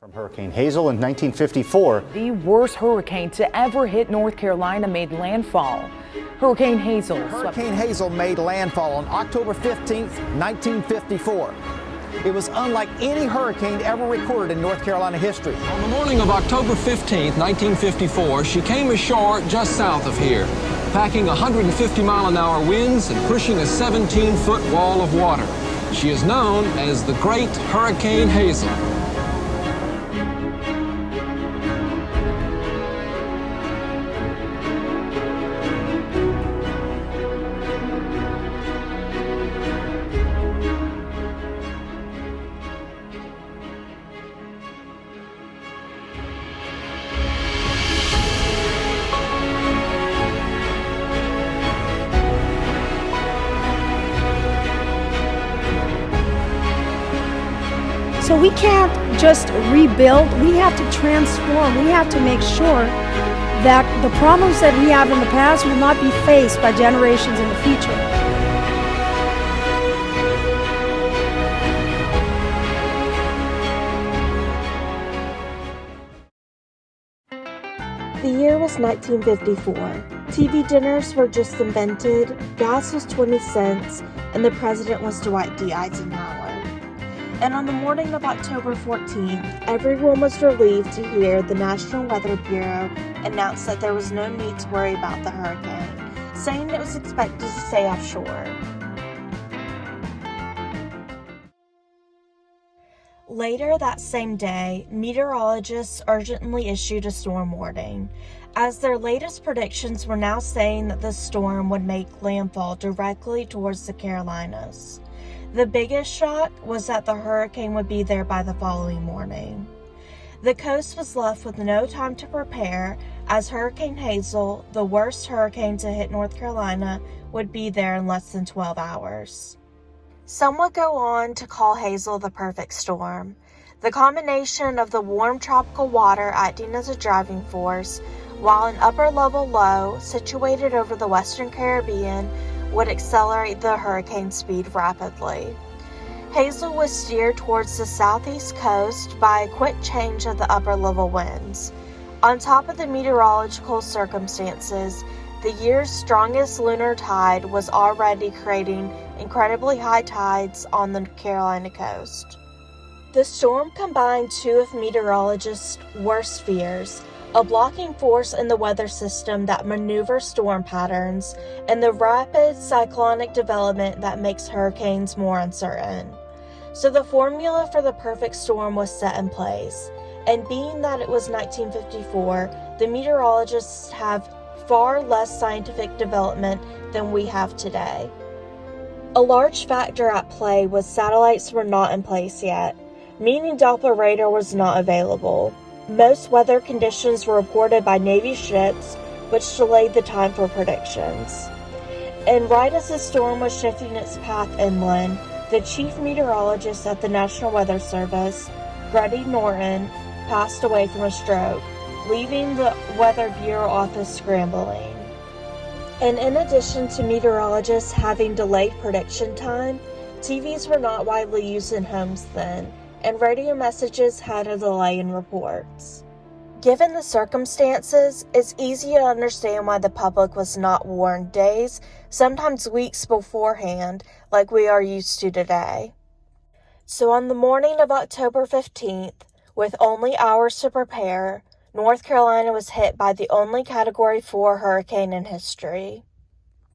From Hurricane Hazel in 1954. The worst hurricane to ever hit North Carolina made landfall. Hurricane Hazel made landfall on October 15th, 1954. It was unlike any hurricane ever recorded in North Carolina history. On the morning of October 15th, 1954, she came ashore just south of here, packing 150-mile-an-hour winds and pushing a 17-foot wall of water. She is known as the Great Hurricane Hazel. So we can't just rebuild, we have to transform. We have to make sure that the problems that we have in the past will not be faced by generations in the future. The year was 1954. TV dinners were just invented, gas was 20 cents, and the president was Dwight D. Eisenhower. And on the morning of October 14th, everyone was relieved to hear the National Weather Bureau announce that there was no need to worry about the hurricane, saying it was expected to stay offshore. Later that same day, meteorologists urgently issued a storm warning, as their latest predictions were now saying that the storm would make landfall directly towards the Carolinas. The biggest shock was that the hurricane would be there by the following morning. The coast was left with no time to prepare, as Hurricane Hazel, the worst hurricane to hit North Carolina, would be there in less than 12 hours. Some would go on to call Hazel the perfect storm. The combination of the warm tropical water acting as a driving force, while an upper-level low situated over the Western Caribbean would accelerate the hurricane speed rapidly. Hazel was steered towards the southeast coast by a quick change of the upper-level winds. On top of the meteorological circumstances, the year's strongest lunar tide was already creating incredibly high tides on the Carolina coast. The storm combined two of meteorologists' worst fears: a blocking force in the weather system that maneuvers storm patterns, and the rapid cyclonic development that makes hurricanes more uncertain. So the formula for the perfect storm was set in place, and being that it was 1954, the meteorologists have far less scientific development than we have today. A large factor at play was satellites were not in place yet, meaning Doppler radar was not available. Most weather conditions were reported by Navy ships, which delayed the time for predictions. And right as the storm was shifting its path inland, the chief meteorologist at the National Weather Service, Grady Norton, passed away from a stroke, leaving the Weather Bureau office scrambling. And in addition to meteorologists having delayed prediction time, TVs were not widely used in homes then, and radio messages had a delay in reports. Given the circumstances, it's easy to understand why the public was not warned days, sometimes weeks beforehand, like we are used to today. So on the morning of October 15th, with only hours to prepare, North Carolina was hit by the only Category 4 hurricane in history.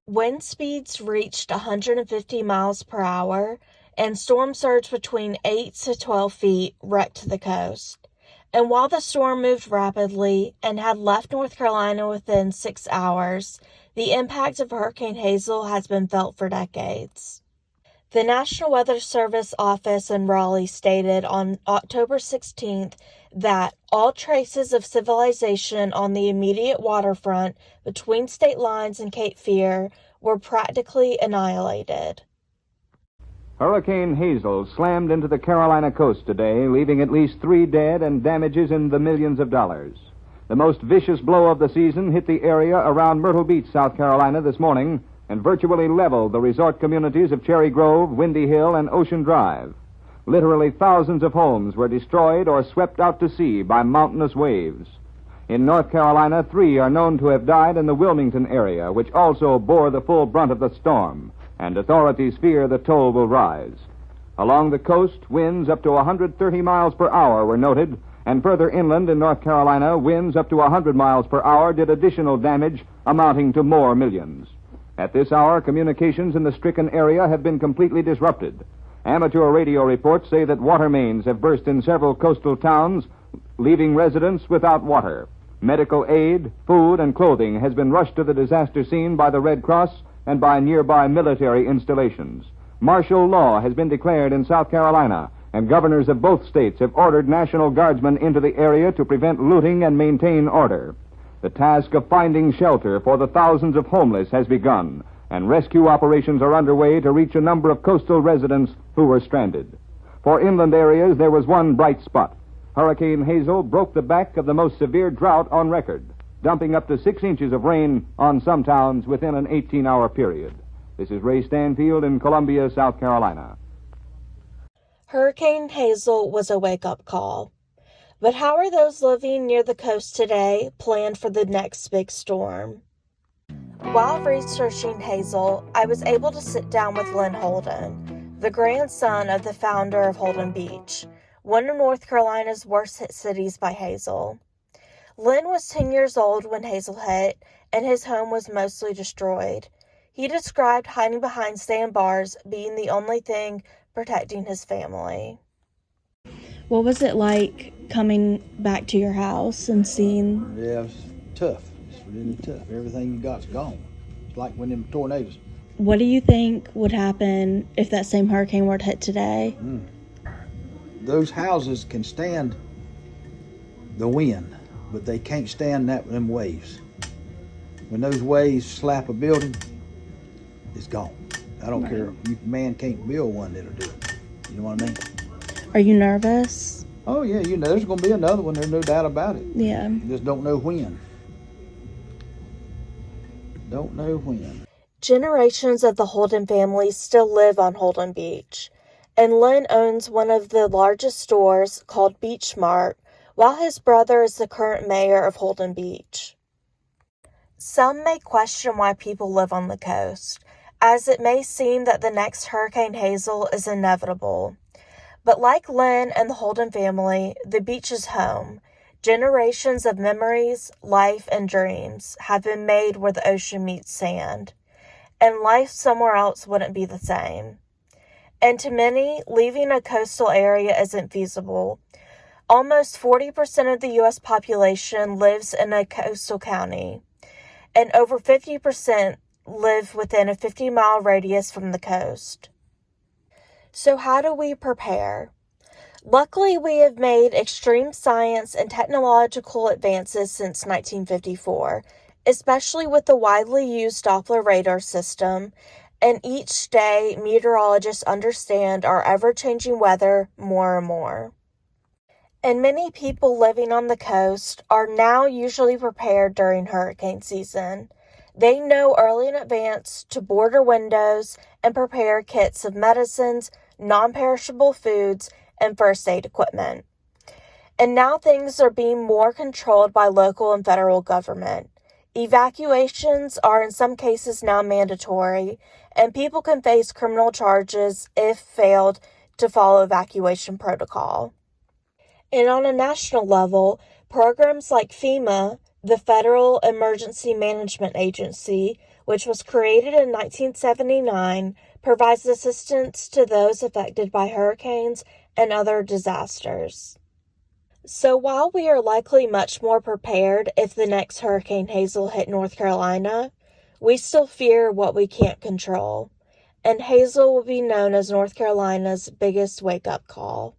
Wind speeds reached 150 miles per hour, and storm surge between 8 to 12 feet wrecked the coast. And while the storm moved rapidly and had left North Carolina within 6 hours, the impact of Hurricane Hazel has been felt for decades. The National Weather Service office in Raleigh stated on October 16th that all traces of civilization on the immediate waterfront between state lines and Cape Fear were practically annihilated. Hurricane Hazel slammed into the Carolina coast today, leaving at least 3 dead and damages in the millions of dollars. The most vicious blow of the season hit the area around Myrtle Beach, South Carolina this morning, and virtually leveled the resort communities of Cherry Grove, Windy Hill, and Ocean Drive. Literally thousands of homes were destroyed or swept out to sea by mountainous waves. In North Carolina, 3 are known to have died in the Wilmington area, which also bore the full brunt of the storm, and authorities fear the toll will rise. Along the coast, winds up to 130 miles per hour were noted, and further inland in North Carolina, winds up to 100 miles per hour did additional damage amounting to more millions. At this hour, communications in the stricken area have been completely disrupted. Amateur radio reports say that water mains have burst in several coastal towns, leaving residents without water. Medical aid, food, and clothing has been rushed to the disaster scene by the Red Cross and by nearby military installations. Martial law has been declared in South Carolina, and governors of both states have ordered National Guardsmen into the area to prevent looting and maintain order. The task of finding shelter for the thousands of homeless has begun, and rescue operations are underway to reach a number of coastal residents who were stranded. For inland areas, there was one bright spot. Hurricane Hazel broke the back of the most severe drought on record, dumping up to 6 inches of rain on some towns within an 18-hour period. This is Ray Stanfield in Columbia, South Carolina. Hurricane Hazel was a wake-up call. But how are those living near the coast today planned for the next big storm? While researching Hazel, I was able to sit down with Lynn Holden, the grandson of the founder of Holden Beach, one of North Carolina's worst hit cities by Hazel. Lynn was 10 years old when Hazel hit, and his home was mostly destroyed. He described hiding behind sandbars being the only thing protecting his family. What was it like coming back to your house and seeing? Yeah, it was tough. It's really tough. Everything you got's gone. It's like when them tornadoes. What do you think would happen if that same hurricane were to hit today? Those houses can stand the wind, but they can't stand them waves. When those waves slap a building, it's gone. I don't care. Man can't build one that'll do it. You know what I mean? Are you nervous? Oh, yeah. You know, there's going to be another one. There's no doubt about it. Yeah. You just don't know when. Don't know when. Generations of the Holden family still live on Holden Beach, and Lynn owns one of the largest stores called Beach Mart, while his brother is the current mayor of Holden Beach. Some may question why people live on the coast, as it may seem that the next Hurricane Hazel is inevitable. But like Lynn and the Holden family, the beach is home. Generations of memories, life, and dreams have been made where the ocean meets sand, and life somewhere else wouldn't be the same. And to many, leaving a coastal area isn't feasible. Almost 40% of the U.S. population lives in a coastal county, and over 50% live within a 50-mile radius from the coast. So how do we prepare? Luckily, we have made extreme science and technological advances since 1954, especially with the widely used Doppler radar system, and each day meteorologists understand our ever-changing weather more and more. And many people living on the coast are now usually prepared during hurricane season. They know early in advance to board their windows and prepare kits of medicines, non-perishable foods, and first aid equipment. And now things are being more controlled by local and federal government. Evacuations are in some cases now mandatory, and people can face criminal charges if failed to follow evacuation protocol. And on a national level, programs like FEMA, the Federal Emergency Management Agency, which was created in 1979, provides assistance to those affected by hurricanes and other disasters. So while we are likely much more prepared if the next Hurricane Hazel hit North Carolina, we still fear what we can't control, and Hazel will be known as North Carolina's biggest wake-up call.